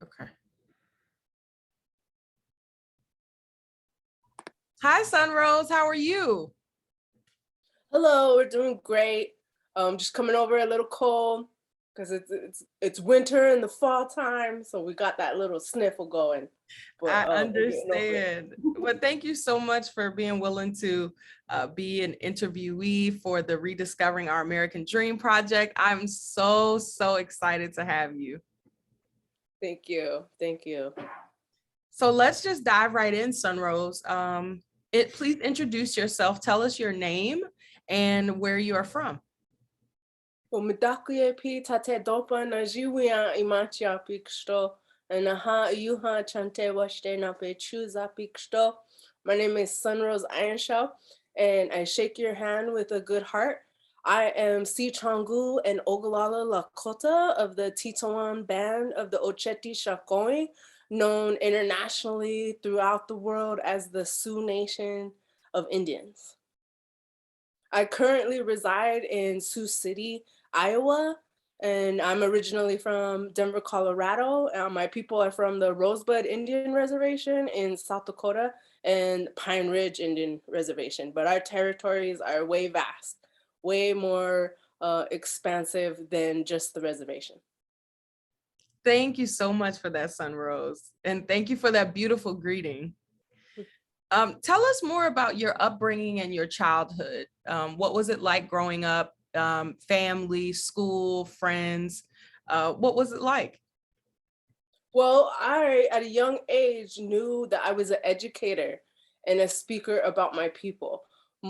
Okay. Hi, SunRose. How are you? Hello, we're doing great. Just coming over a little cold because it's winter in the fall time, so we got that little sniffle going. But I we're getting over it. understand. Well, thank you so much for being willing to be an interviewee for the Rediscovering Our American Dream project. I'm so excited to have you. Thank you. Thank you. So let's just dive right in, SunRose. Please introduce yourself. Tell us your name and where you are from. Well, midakuye pi tate dopa na jiwiya imachia piksto and aha yuha chante washte na pe chuza piksto. My name is SunRose Ironshaw, and I shake your hand with a good heart. I am Si Changu and Ogallala Lakota of the Teton band of the Ocheti Shakoi, known internationally throughout the world as the Sioux Nation of Indians. I currently reside in Sioux City, Iowa, and I'm originally from Denver, Colorado. My people are from the Rosebud Indian Reservation in South Dakota and Pine Ridge Indian Reservation, but our territories are way vast, way more expansive than just the reservation. Thank you so much for that, SunRose, and thank you for that beautiful greeting. Tell us more about your upbringing and your childhood. What was it like growing up? Family, school, friends. What was it like? Well, I, at a young age, knew that I was an educator and a speaker about my people.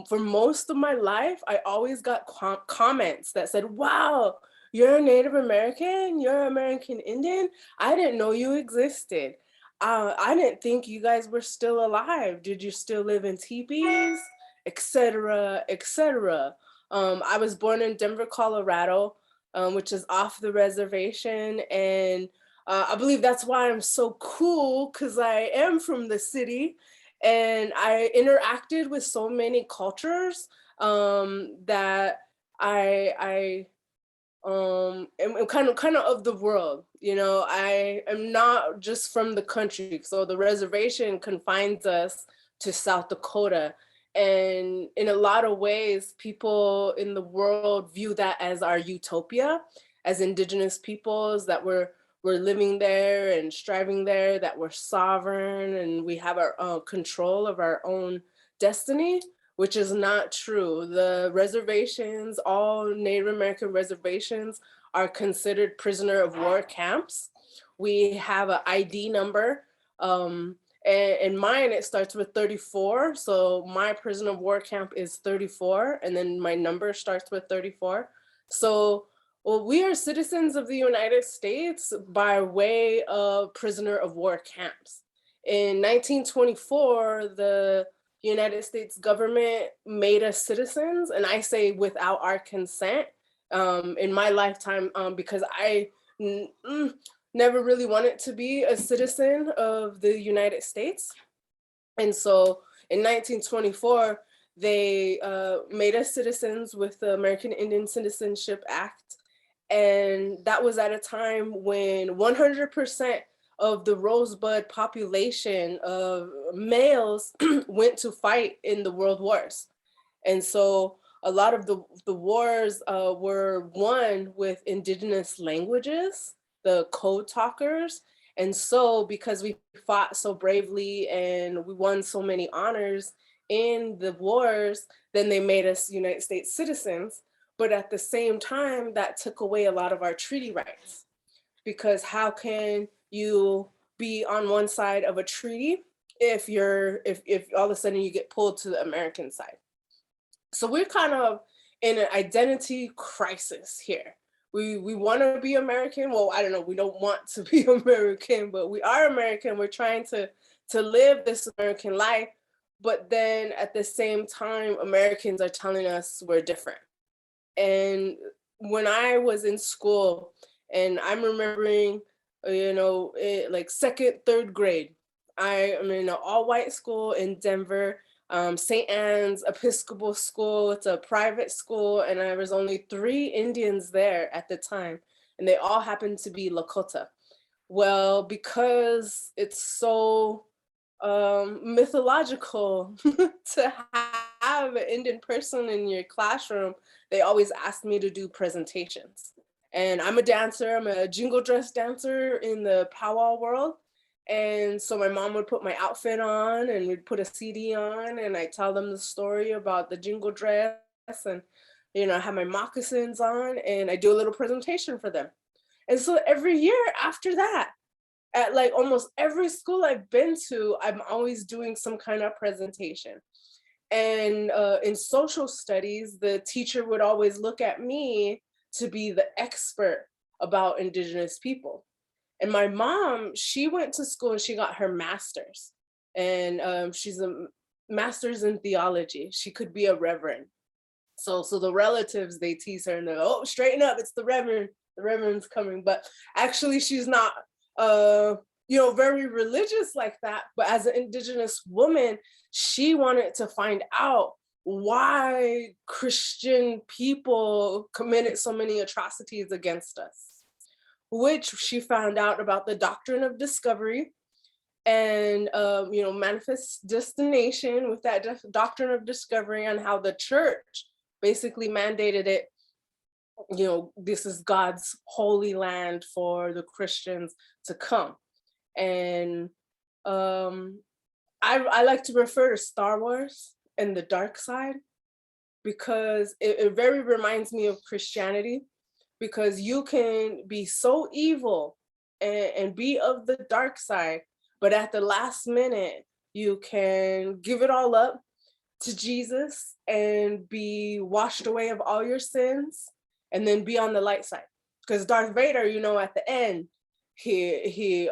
For most of my life, I always got comments that said, wow, you're a Native American, you're American Indian. I didn't know you existed. I didn't think you guys were still alive. Did you still live in teepees, etc., etc.? I was born in Denver, Colorado, which is off the reservation, and I believe that's why I'm so cool, because I am from the city and I interacted with so many cultures that I am kind of the world. You know, I am not just from the country. So the reservation confines us to South Dakota. And in a lot of ways, people in the world view that as our utopia, as Indigenous peoples, that we're living there and striving there, that we're sovereign and we have our control of our own destiny, which is not true. The reservations, all Native American reservations, are considered prisoner of war camps. We have an ID number. And mine, it starts with 34. So my prisoner of war camp is 34. And then my number starts with 34. So, well, we are citizens of the United States by way of prisoner of war camps. In 1924, the United States government made us citizens, and I say without our consent, in my lifetime, because I never really wanted to be a citizen of the United States. And so in 1924, they made us citizens with the American Indian Citizenship Act. And that was at a time when 100% of the Rosebud population of males went to fight in the world wars. And so a lot of the wars were won with Indigenous languages, the code talkers. And so because we fought so bravely and we won so many honors in the wars, then they made us United States citizens. But at the same time, that took away a lot of our treaty rights, because how can you be on one side of a treaty if all of a sudden you get pulled to the American side? So we're kind of in an identity crisis here. We want to be American. Well, I don't know. We don't want to be American, but we are American. We're trying to live this American life. But then at the same time, Americans are telling us we're different. And when I was in school, and I'm remembering, like second, third grade, I am in an all-white school in Denver, St. Anne's Episcopal School. It's a private school, and there was only 3 Indians there at the time, and they all happened to be Lakota. Well, because it's so mythological to have an Indian person in your classroom, they always ask me to do presentations. And I'm a dancer, I'm a jingle dress dancer in the powwow world. And so my mom would put my outfit on and we'd put a CD on and I tell them the story about the jingle dress and, I have my moccasins on and I do a little presentation for them. And so every year after that, at like almost every school I've been to, I'm always doing some kind of presentation. And in social studies, the teacher would always look at me to be the expert about Indigenous people. And my mom, she went to school and she got her master's. And she's a master's in theology. She could be a reverend. So the relatives, they tease her and they're, oh, straighten up, it's the reverend. The reverend's coming. But actually, she's not very religious like that. But as an Indigenous woman, she wanted to find out why Christian people committed so many atrocities against us, which she found out about the doctrine of discovery and, manifest destination with that doctrine of discovery and how the church basically mandated it. This is God's holy land for the Christians to come. And I like to refer to Star Wars and the dark side because it very reminds me of Christianity, because you can be so evil and be of the dark side, but at the last minute, you can give it all up to Jesus and be washed away of all your sins and then be on the light side. Because Darth Vader, at the end, he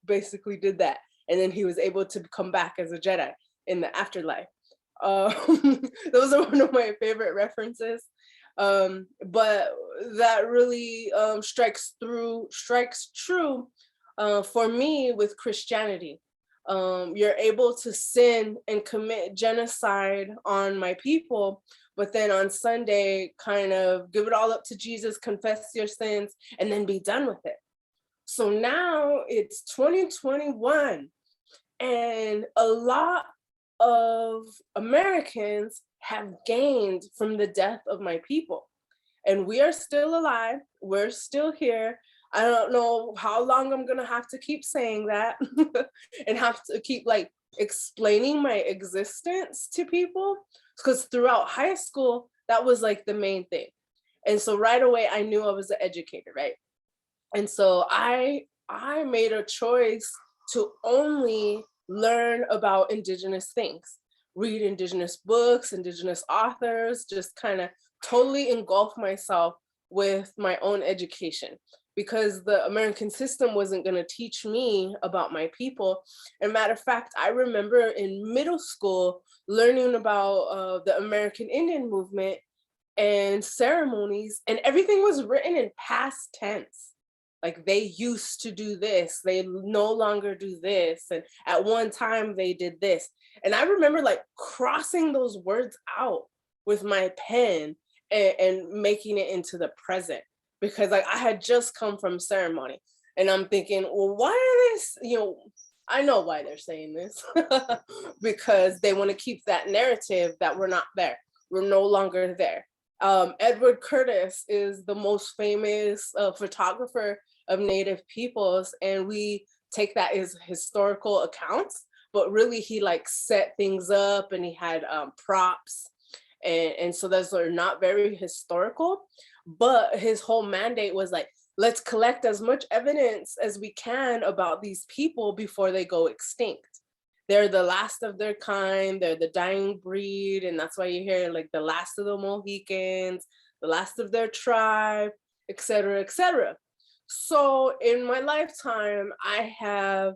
basically did that. And then he was able to come back as a Jedi in the afterlife. Those are one of my favorite references. But that really strikes true for me with Christianity. You're able to sin and commit genocide on my people, but then on Sunday, kind of give it all up to Jesus, confess your sins, and then be done with it. So now it's 2021, and a lot of Americans have gained from the death of my people. And we are still alive, we're still here. I don't know how long I'm gonna have to keep saying that and have to keep explaining my existence to people, because throughout high school, that was like the main thing. And so right away, I knew I was an educator, right? And so I made a choice to only learn about Indigenous things, read Indigenous books, Indigenous authors, just kind of totally engulf myself with my own education, because the American system wasn't going to teach me about my people. And matter of fact, I remember in middle school learning about the American Indian movement and ceremonies, and everything was written in past tense. Like, they used to do this, they no longer do this, and at one time they did this. And I remember crossing those words out with my pen and making it into the present, because I had just come from ceremony. And I'm thinking, well, why are this, I know why they're saying this, because they want to keep that narrative that we're not there. We're no longer there. Edward Curtis is the most famous photographer of Native peoples, and we take that as historical accounts, but really he set things up and he had props, and so those are not very historical. But his whole mandate was let's collect as much evidence as we can about these people before they go extinct. They're the last of their kind, they're the dying breed, and that's why you hear the last of the Mohicans, the last of their tribe, etc., etc. So in my lifetime, I have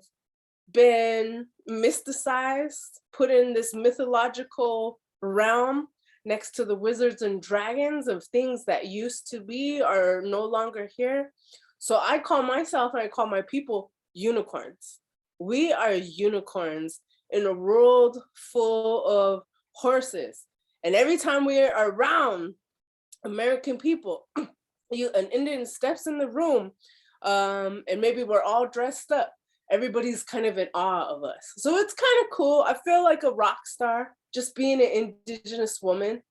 been mysticized, put in this mythological realm next to the wizards and dragons of things that used to be are no longer here. So I call myself and I call my people unicorns. We are unicorns in a world full of horses. And every time we are around American people, an Indian steps in the room, and maybe we're all dressed up. Everybody's kind of in awe of us. So it's kind of cool. I feel like a rock star just being an Indigenous woman.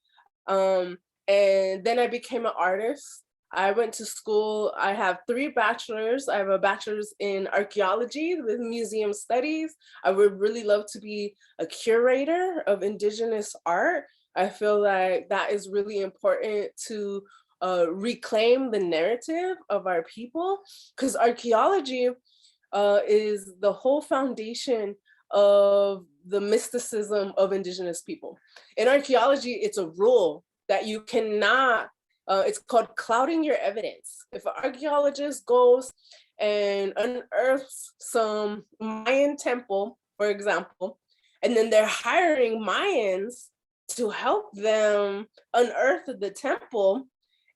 And then I became an artist. I went to school. I have 3 bachelors. I have a bachelor's in archaeology with museum studies. I would really love to be a curator of Indigenous art. I feel like that is really important to reclaim the narrative of our people, because archaeology is the whole foundation of the mysticism of Indigenous people. In archaeology, it's a rule that you cannot, it's called clouding your evidence. If an archaeologist goes and unearths some Mayan temple, for example, and then they're hiring Mayans to help them unearth the temple,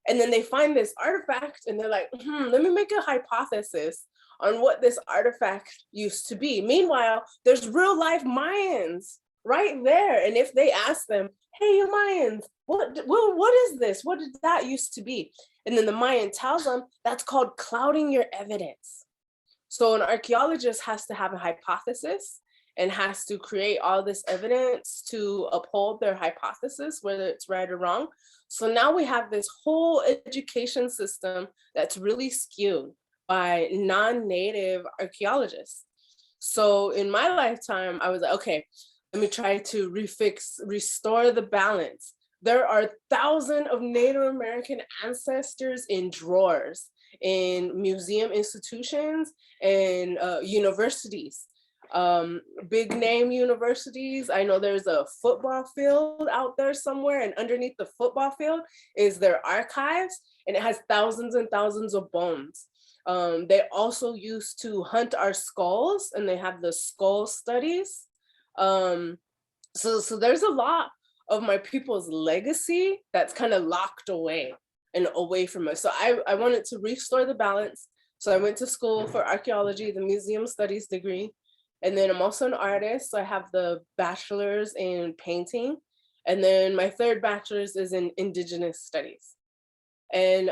and then they find this artifact and they're like, let me make a hypothesis on what this artifact used to be. Meanwhile, there's real life Mayans right there. And if they ask them, hey, you Mayans, what is this? What did that used to be? And then the Mayan tells them, that's called clouding your evidence. So an archaeologist has to have a hypothesis and has to create all this evidence to uphold their hypothesis, whether it's right or wrong. So now we have this whole education system that's really skewed by non-native archaeologists. So in my lifetime, I was like, okay, let me try to restore the balance. There are thousands of Native American ancestors in drawers, in museum institutions, and universities. Big name universities. I know there's a football field out there somewhere, and underneath the football field is their archives, and it has thousands and thousands of bones. They also used to hunt our skulls, and they have the skull studies. So there's a lot of my people's legacy that's kind of locked away and away from us. So I wanted to restore the balance. So I went to school for archaeology, the museum studies degree. And then I'm also an artist. So I have the bachelor's in painting. And then my 3rd bachelor's is in Indigenous studies. And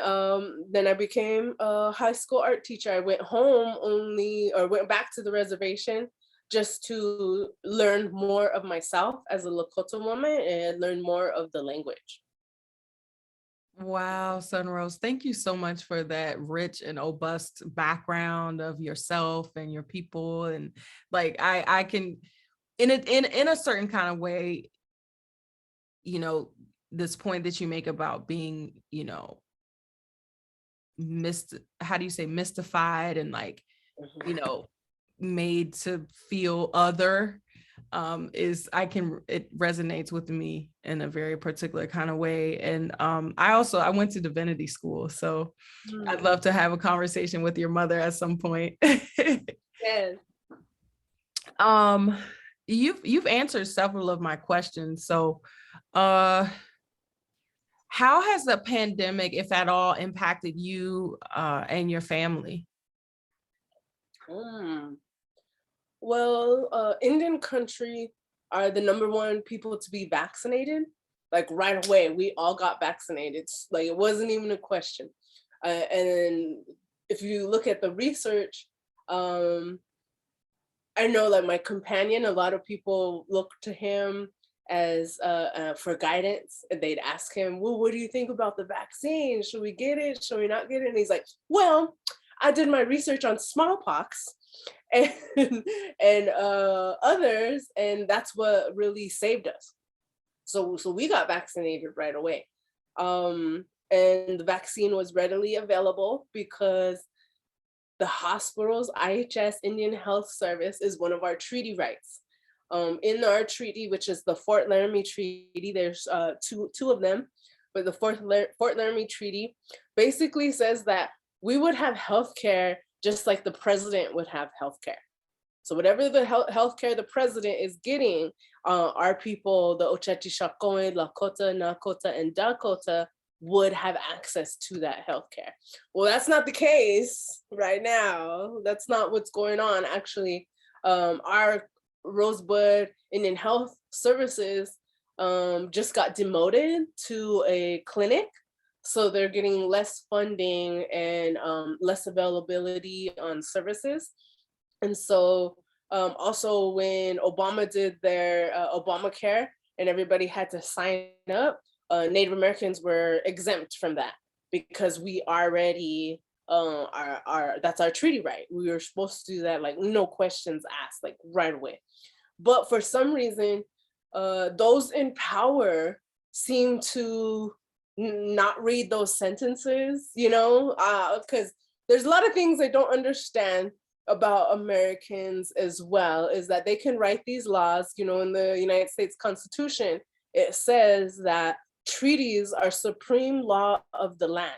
then I became a high school art teacher. I went went back to the reservation just to learn more of myself as a Lakota woman and learn more of the language. Wow, SunRose, thank you so much for that rich and robust background of yourself and your people. And like I can, in a certain kind of way, this point that you make about being, how do you say, mystified and like, made to feel other, it resonates with me in a very particular kind of way. And I went to divinity school, so I'd love to have a conversation with your mother at some point. Yes. You've answered several of my questions. So how has the pandemic, if at all, impacted you and your family? Well, Indian country are the #1 people to be vaccinated. Like right away, we all got vaccinated. Like it wasn't even a question. And if you look at the research, I know like my companion, a lot of people look to him as for guidance. And they'd ask him, well, what do you think about the vaccine? Should we get it? Should we not get it? And he's like, well, I did my research on smallpox and others, and that's what really saved us. So we got vaccinated right away. And the vaccine was readily available because the hospital's IHS Indian Health Service is one of our treaty rights. In our treaty, which is the Fort Laramie Treaty, there's two of them, but the Fort Laramie Treaty basically says that we would have healthcare just like the president would have healthcare. So whatever the healthcare the president is getting, our people, the Oceti-Sakowin, Lakota, Nakota, and Dakota would have access to that healthcare. Well, that's not the case right now. That's not what's going on. Actually, our Rosebud Indian Health Services just got demoted to a clinic. So they're getting less funding and less availability on services. And so also when Obama did their Obamacare and everybody had to sign up, Native Americans were exempt from that because we already that's our treaty right. We were supposed to do that, like no questions asked, like right away. But for some reason, those in power seem to not read those sentences, you know, because there's a lot of things I don't understand about Americans as well, is that they can write these laws, you know, in the United States Constitution, it says that treaties are supreme law of the land,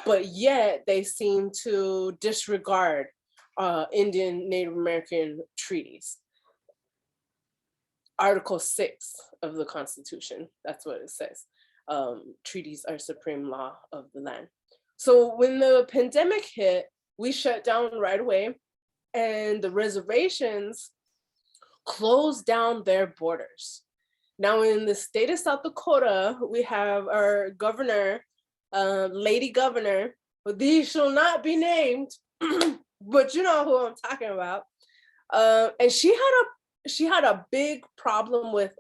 but yet they seem to disregard Indian Native American treaties. Article 6 of the Constitution, that's what it says. Treaties are supreme law of the land. So when the pandemic hit, we shut down right away, and the reservations closed down their borders. Now in the state of South Dakota, we have our governor, lady governor, but these shall not be named, but you know who I'm talking about. And she had a big problem with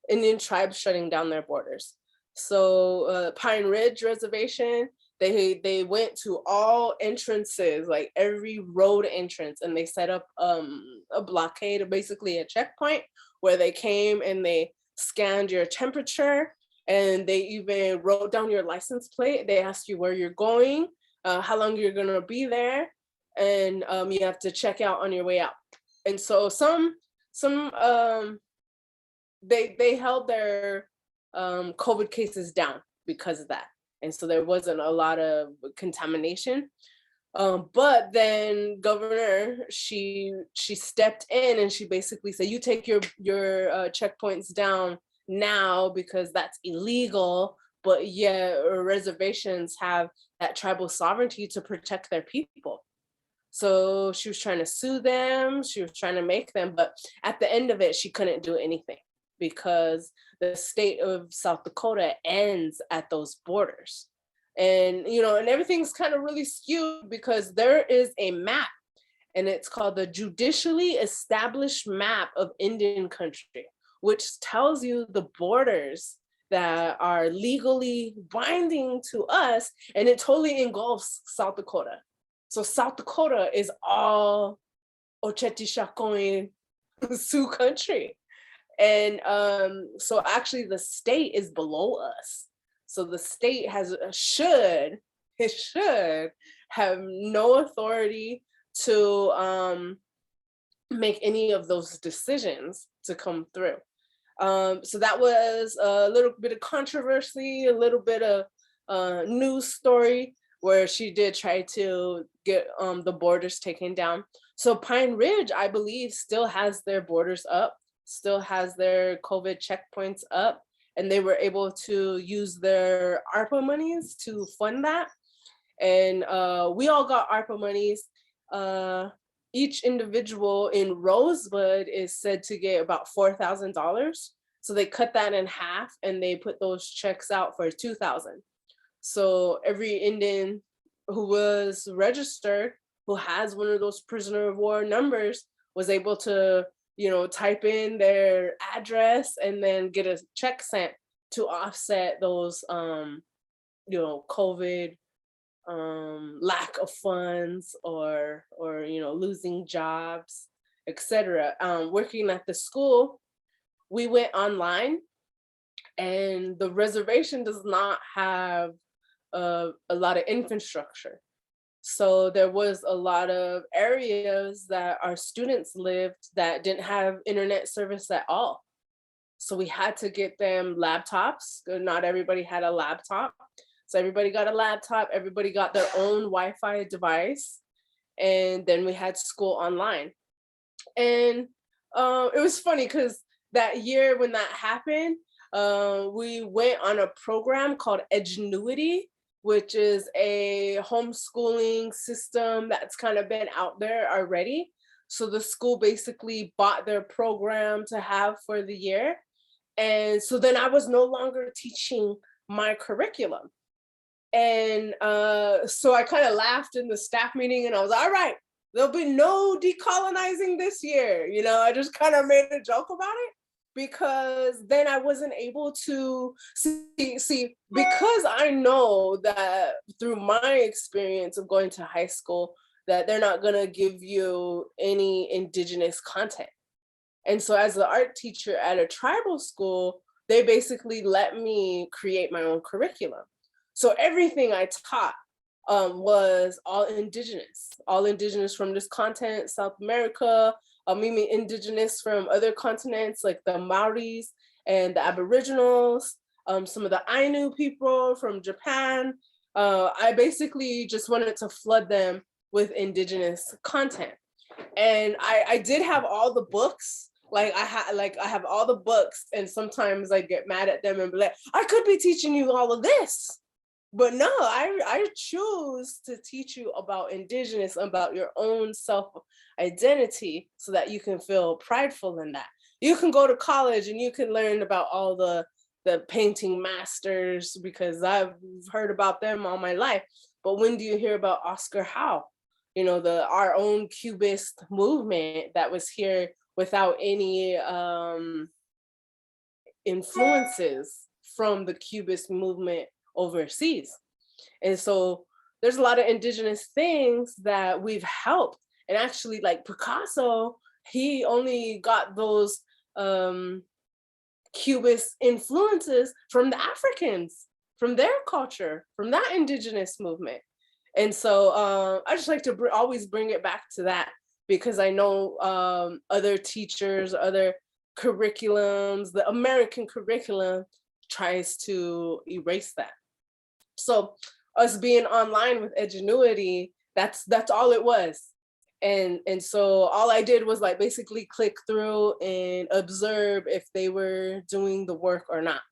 Indian tribes shutting down their borders. So Pine Ridge Reservation, they went to all entrances, like every road entrance, and they set up a blockade, basically a checkpoint, where they came and they scanned your temperature, and they even wrote down your license plate. They asked you where you're going, how long you're gonna be there, and you have to check out on your way out. And so they held their COVID cases down because of that. And so there wasn't a lot of contamination. But then governor, she stepped in and she basically said, you take your checkpoints down now because that's illegal, but yeah, reservations have that tribal sovereignty to protect their people. So she was trying to sue them, she was trying to make them, but at the end of it, she couldn't do anything because the state of South Dakota ends at those borders. And, you know, and everything's kind of really skewed because there is a map, and it's called the Judicially Established Map of Indian Country, which tells you the borders that are legally binding to us, and it totally engulfs South Dakota. So South Dakota is all Oceti Sioux country. And so actually the state is below us. So the state should have no authority to make any of those decisions to come through. So that was a little bit of controversy, a little bit of news story where she did try to get the borders taken down. So Pine Ridge, I believe, still has their borders up, still has their COVID checkpoints up, and they were able to use their ARPA monies to fund that. And we all got ARPA monies. Each individual in Rosebud is said to get about $4,000. So they cut that in half and they put those checks out for $2,000. So every Indian who was registered, who has one of those prisoner of war numbers, was able to, you know, type in their address and then get a check sent to offset those, you know, COVID lack of funds or you know, losing jobs, etc. Working at the school, we went online, and the reservation does not have a lot of infrastructure. So there was a lot of areas that our students lived that didn't have internet service at all. So we had to get them laptops. Not everybody had a laptop. So everybody got a laptop, everybody got their own Wi-Fi device, and then we had school online. And it was funny because that year when that happened, we went on a program called Edgenuity, which is a homeschooling system that's kind of been out there already. So the school basically bought their program to have for the year. And so then I was no longer teaching my curriculum. And so I kind of laughed in the staff meeting and I was, all right, there'll be no decolonizing this year. You know, I just kind of made a joke about it because then I wasn't able to see, because I know that through my experience of going to high school, that they're not gonna give you any Indigenous content. And so as the art teacher at a tribal school, they basically let me create my own curriculum. So everything I taught was all indigenous from this continent, South America, even indigenous from other continents like the Maoris and the Aboriginals, some of the Ainu people from Japan. I basically just wanted to flood them with indigenous content. And I did have all the books. I have all the books, and sometimes I get mad at them and be like, I could be teaching you all of this. But no, I choose to teach you about Indigenous, about your own self identity, so that you can feel prideful in that. You can go to college and you can learn about all the painting masters, because I've heard about them all my life. But when do you hear about Oscar Howe? You know, our own Cubist movement that was here without any influences from the Cubist movement overseas. And so there's a lot of indigenous things that we've helped. And actually, like Picasso, he only got those Cubist influences from the Africans, from their culture, from that indigenous movement. And so I just like to always bring it back to that, because I know other teachers, other curriculums, the American curriculum tries to erase that. So us being online with Edgenuity, that's all it was. And so all I did was like basically click through and observe if they were doing the work or not.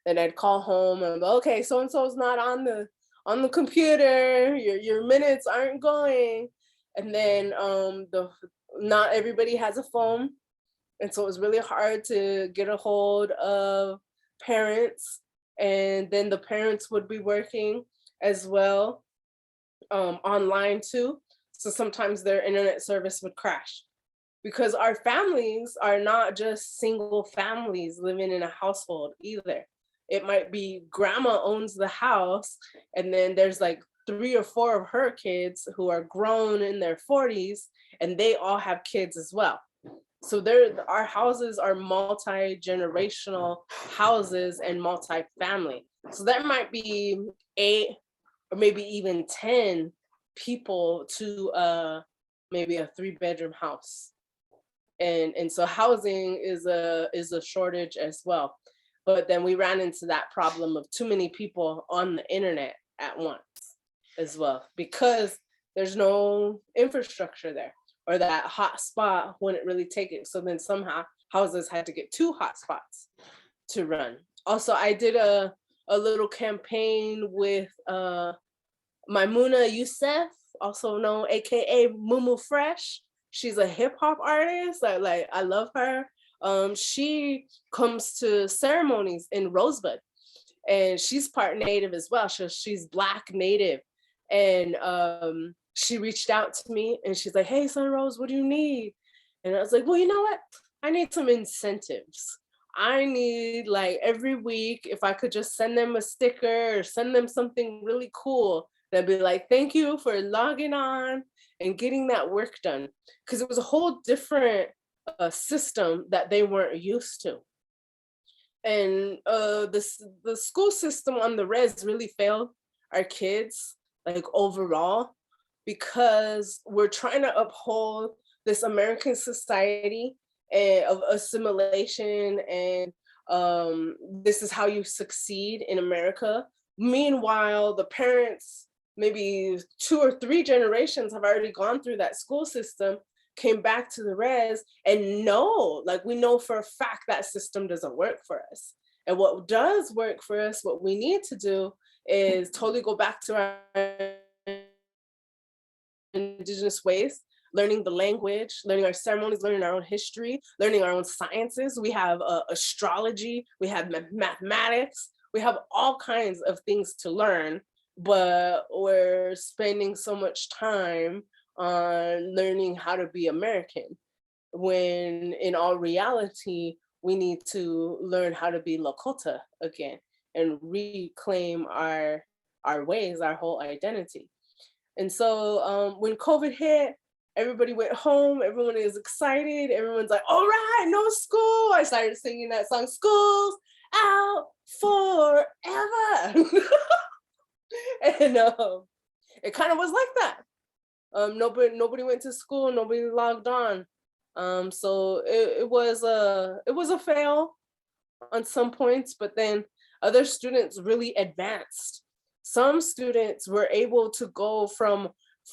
Then I'd call home and go, okay, so and so's not on the computer, your minutes aren't going. And then not everybody has a phone. And so it was really hard to get a hold of parents. And then the parents would be working as well online too. So sometimes their internet service would crash, because our families are not just single families living in a household either. It might be grandma owns the house, and then there's like 3 or 4 of her kids who are grown in their 40s, and they all have kids as well. So our houses are multi-generational houses and multi-family. So that might be 8 or maybe even 10 people to maybe a 3-bedroom house. And so housing is a shortage as well. But then we ran into that problem of too many people on the internet at once as well, because there's no infrastructure there, or that hot spot wouldn't really take it. So then somehow houses had to get 2 hot spots to run. Also, I did a little campaign with Maimuna Youssef, also known AKA Mumu Fresh. She's a hip hop artist. I love her. She comes to ceremonies in Rosebud, and she's part Native as well. So she's Black Native. And she reached out to me and she's like, hey, SunRose, what do you need? And I was like, well, you know what? I need some incentives. I need, like, every week, if I could just send them a sticker or send them something really cool, that'd be like, thank you for logging on and getting that work done. Because it was a whole different system that they weren't used to. And the school system on the res really failed our kids, like, overall, because we're trying to uphold this American society of assimilation, and this is how you succeed in America. Meanwhile, the parents, maybe 2 or 3 generations, have already gone through that school system, came back to the res, and we know for a fact that system doesn't work for us. And what does work for us, what we need to do, is totally go back to our indigenous ways, learning the language, learning our ceremonies, learning our own history, learning our own sciences. We have astrology, we have mathematics, we have all kinds of things to learn but we're spending so much time on learning how to be American, when in all reality, we need to learn how to be Lakota again and reclaim our ways, our whole identity. And so when COVID hit, everybody went home, everyone is excited, everyone's like, all right, no school. I started singing that song, School's Out Forever. And it kind of was like that. Nobody went to school, nobody logged on. So it was a fail on some points, but then other students really advanced. Some students were able to go from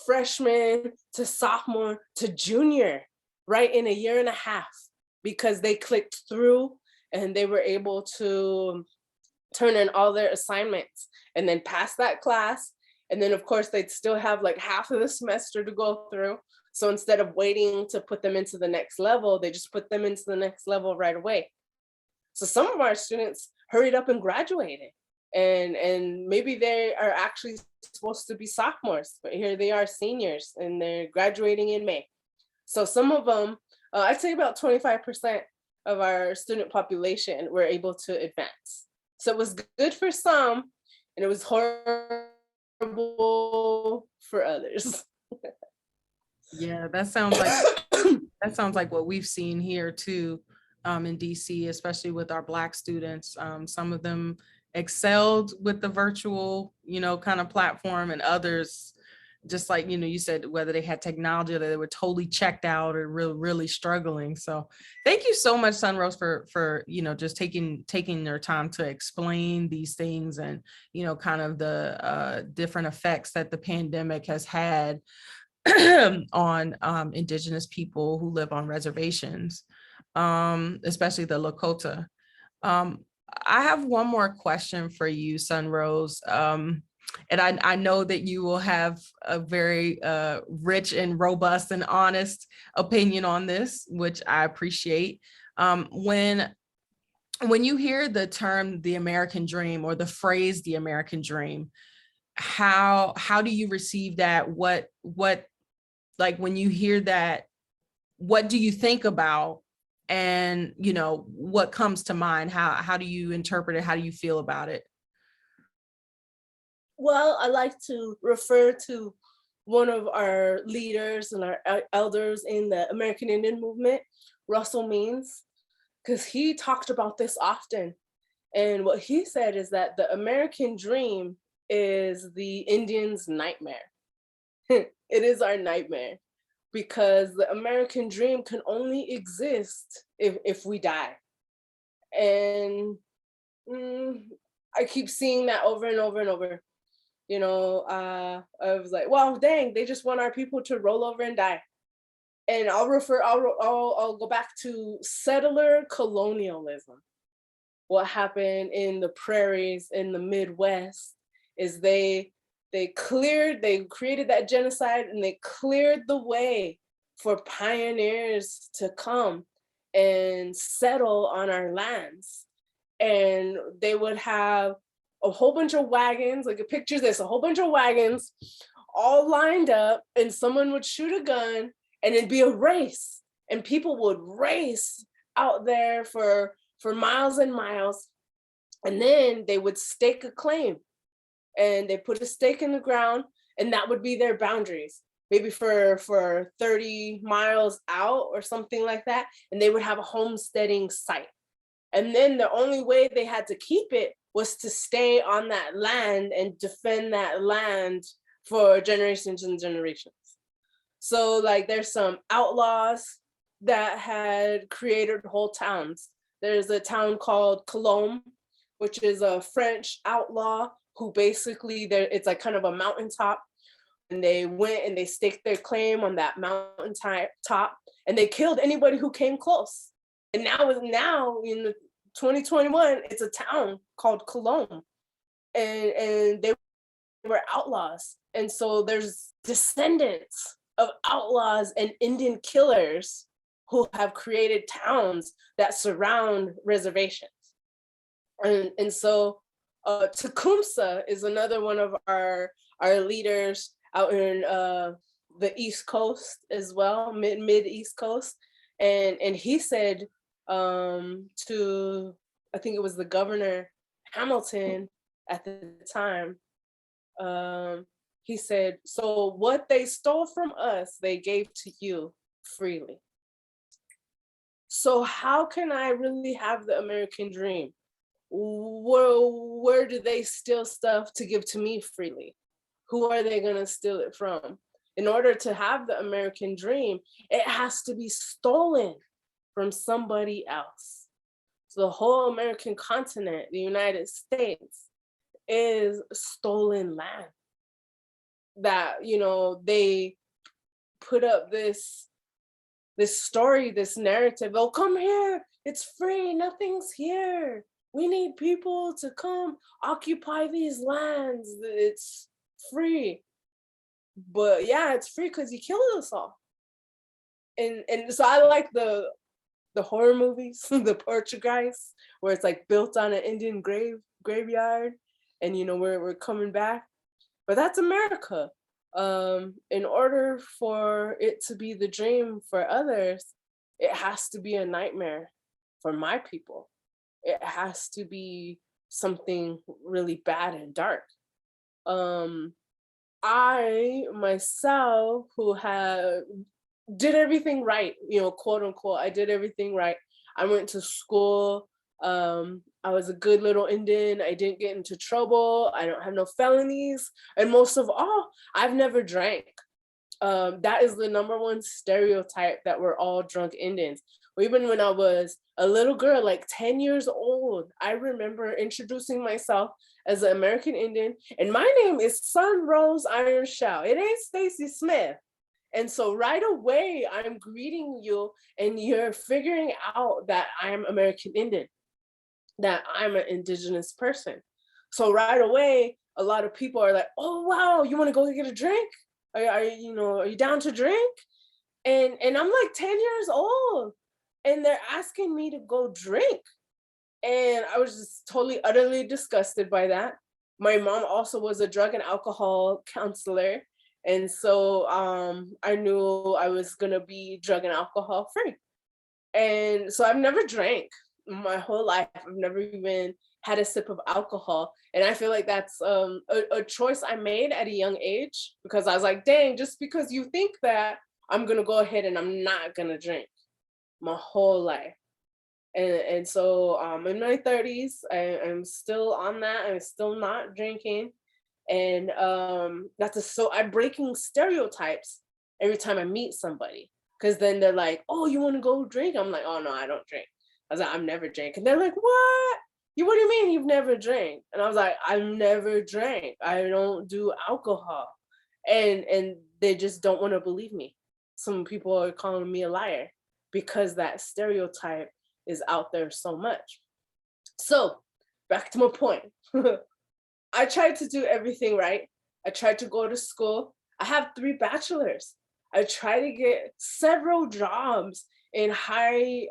freshman to sophomore to junior, right, in a year and a half, because they clicked through and they were able to turn in all their assignments and then pass that class. And then of course they'd still have like half of the semester to go through. So instead of waiting to put them into the next level, they just put them into the next level right away. So some of our students hurried up and graduated, and maybe they are actually supposed to be sophomores, but here they are seniors and they're graduating in May. So some of them, I'd say about 25% of our student population were able to advance. So it was good for some, and it was horrible for others. Yeah, that sounds like what we've seen here too, in DC, especially with our Black students. Some of them excelled with the virtual, kind of platform, and others, just like, you said, whether they had technology or they were totally checked out or really, really struggling. So thank you so much, SunRose, for just taking their time to explain these things and, kind of the different effects that the pandemic has had on Indigenous people who live on reservations, especially the Lakota. I have one more question for you, SunRose. And I know that you will have a very rich and robust and honest opinion on this, which I appreciate. When you hear the term the American dream or the phrase the American dream, how do you receive that? What like when you hear that, what do you think about? And what comes to mind? How do you interpret it? How do you feel about it? Well, I like to refer to one of our leaders and our elders in the American Indian movement, Russell Means, because he talked about this often. And what he said is that the American dream is the Indian's nightmare. It is our nightmare, because the American dream can only exist if we die. And I keep seeing that over and over and over. I was like, well, dang, they just want our people to roll over and die. And I'll go back to settler colonialism. What happened in the prairies in the Midwest is they created that genocide, and they cleared the way for pioneers to come and settle on our lands. And they would have a whole bunch of wagons, like picture this, a whole bunch of wagons all lined up, and someone would shoot a gun and it'd be a race, and people would race out there for miles and miles. And then they would stake a claim, and they put a stake in the ground, and that would be their boundaries, maybe for 30 miles out or something like that. And they would have a homesteading site. And then the only way they had to keep it was to stay on that land and defend that land for generations and generations. So like there's some outlaws that had created whole towns. There's a town called Cologne, which is a French outlaw who basically, it's like kind of a mountaintop, and they went and they staked their claim on that mountain top, and they killed anybody who came close. And now in the 2021, it's a town called Cologne, and they were outlaws. And so there's descendants of outlaws and Indian killers who have created towns that surround reservations. And so Tecumseh is another one of our leaders out in the East Coast as well, mid East Coast, and he said to, I think it was the governor Hamilton at the time, he said, "So what they stole from us, they gave to you freely." So how can I really have the American dream? Where do they steal stuff to give to me freely? Who are they going to steal it from? In order to have the American dream, it has to be stolen from somebody else. So the whole American continent, the United States, is stolen land that, you know, they put up this story, this narrative. Oh, come here, it's free, nothing's here. We need people to come occupy these lands. It's free. But yeah, it's free because you killed us all. And so I like the horror movies, the Portuguese, where it's like built on an Indian graveyard, and you know we're coming back. But that's America. In order for it to be the dream for others, it has to be a nightmare for my people. It has to be something really bad and dark. I myself, who had did everything right, you know, quote unquote, I did everything right. I went to school. I was a good little Indian. I didn't get into trouble. I don't have no felonies. And most of all, I've never drank. That is the number one stereotype, that we're all drunk Indians. Even when I was a little girl, like 10 years old, I remember introducing myself as an American Indian. And my name is SunRose Iron Shell. It ain't Stacy Smith. And so right away, I'm greeting you and you're figuring out that I'm American Indian, that I'm an Indigenous person. So right away, a lot of people are like, "Oh, wow, you want to go get a drink? Are you down to drink?" And I'm like 10 years old and they're asking me to go drink. And I was just totally, utterly disgusted by that. My mom also was a drug and alcohol counselor. And so I knew I was going to be drug and alcohol free. And so I've never drank my whole life. I've never even had a sip of alcohol. And I feel like that's a choice I made at a young age, because I was like, dang, just because you think that, I'm going to go ahead and I'm not going to drink my whole life. And so in my 30s, I'm still on that. I'm still not drinking. And I'm breaking stereotypes every time I meet somebody. Because then they're like, "Oh, you want to go drink?" I'm like, "Oh, no, I don't drink." I was like, "I've never drank." And they're like, "What? What do you mean you've never drank?" And I was like, "I've never drank. I don't do alcohol." And they just don't want to believe me. Some people are calling me a liar because that stereotype is out there so much. So back to my point. I tried to do everything right. I tried to go to school. I have 3 bachelors. I tried to get several jobs in high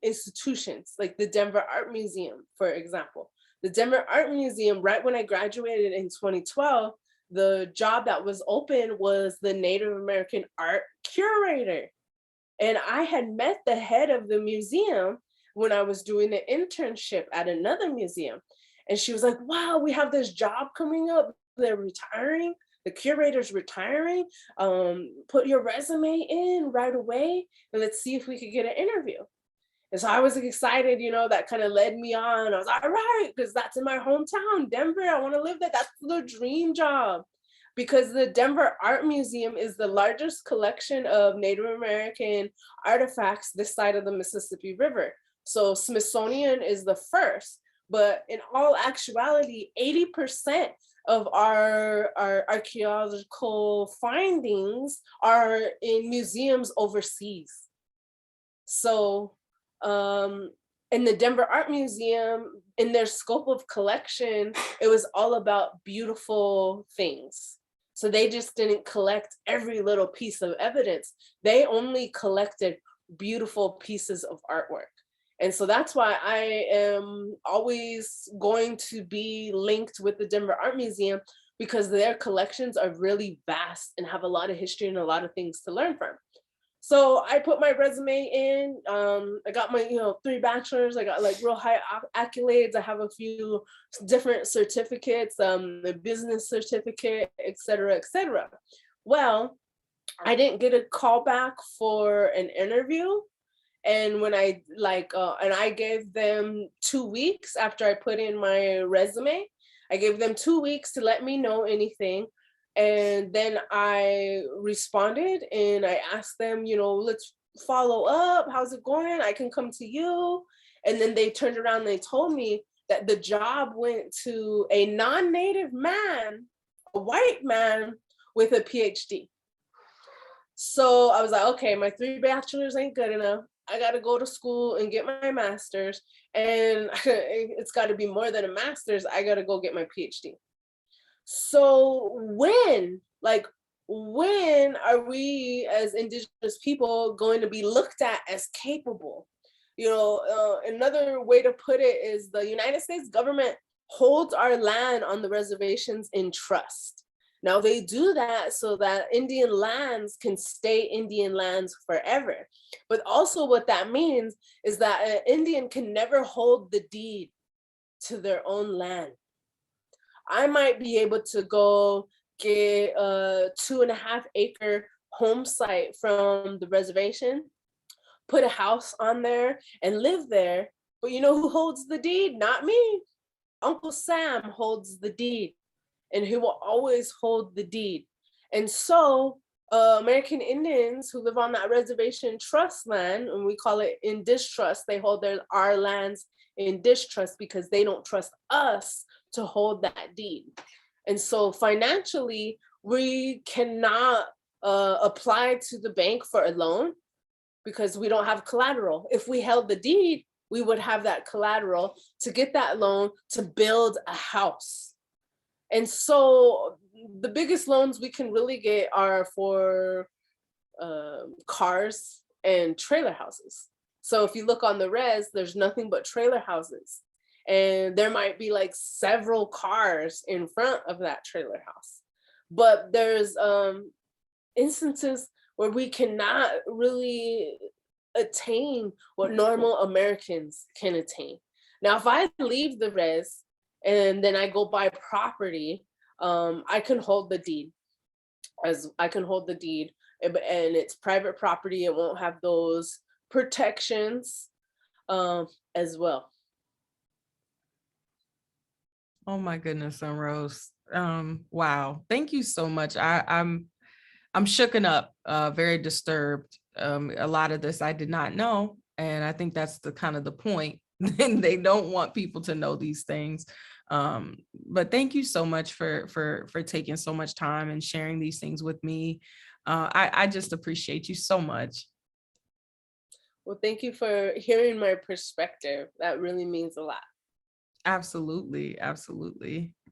institutions, like the Denver Art Museum, for example. The Denver Art Museum, right when I graduated in 2012, the job that was open was the Native American art curator. And I had met the head of the museum when I was doing an internship at another museum. And she was like, "Wow, we have this job coming up. They're retiring. The curator's retiring. Put your resume in right away and let's see if we could get an interview." And so I was excited, that kind of led me on. I was like, all right, because that's in my hometown, Denver. I want to live there. That's the dream job. Because the Denver Art Museum is the largest collection of Native American artifacts this side of the Mississippi River. So Smithsonian is the first, but in all actuality, 80% of our archaeological findings are in museums overseas. So in the Denver Art Museum, in their scope of collection, it was all about beautiful things. So they just didn't collect every little piece of evidence. They only collected beautiful pieces of artwork. And so that's why I am always going to be linked with the Denver Art Museum, because their collections are really vast and have a lot of history and a lot of things to learn from. So I put my resume in. I got my, 3 bachelors. I got like real high accolades. I have a few different certificates, the business certificate, et cetera, et cetera. Well, I didn't get a call back for an interview. And when and I gave them 2 weeks after I put in my resume. I gave them 2 weeks to let me know anything. And then I responded and I asked them, let's follow up. How's it going? I can come to you. And then they turned around and they told me that the job went to a non-native man, a white man with a PhD. So I was like, okay, my 3 bachelors ain't good enough. I got to go to school and get my master's. And it's got to be more than a master's. I got to go get my PhD. So when are we as Indigenous people going to be looked at as capable? Another way to put it is the United States government holds our land on the reservations in trust. Now they do that so that Indian lands can stay Indian lands forever. But also what that means is that an Indian can never hold the deed to their own land. I might be able to go get a 2.5-acre home site from the reservation, put a house on there and live there. But you know who holds the deed? Not me. Uncle Sam holds the deed, and he will always hold the deed. And so American Indians who live on that reservation trust land, and we call it in distrust, they hold our lands in distrust because they don't trust us to hold that deed. And so financially, we cannot apply to the bank for a loan because we don't have collateral. If we held the deed, we would have that collateral to get that loan to build a house. And so the biggest loans we can really get are for cars and trailer houses. So if you look on the res, there's nothing but trailer houses. And there might be like several cars in front of that trailer house. But there's instances where we cannot really attain what normal Americans can attain. Now, if I leave the res and then I go buy property, I can hold the deed. And it's private property. It won't have those protections as well. Oh my goodness, SunRose. Wow. Thank you so much. I'm shooken up, very disturbed. A lot of this I did not know. And I think that's the kind of the point. And they don't want people to know these things. But thank you so much for taking so much time and sharing these things with me. I just appreciate you so much. Well, thank you for hearing my perspective. That really means a lot. Absolutely. Absolutely.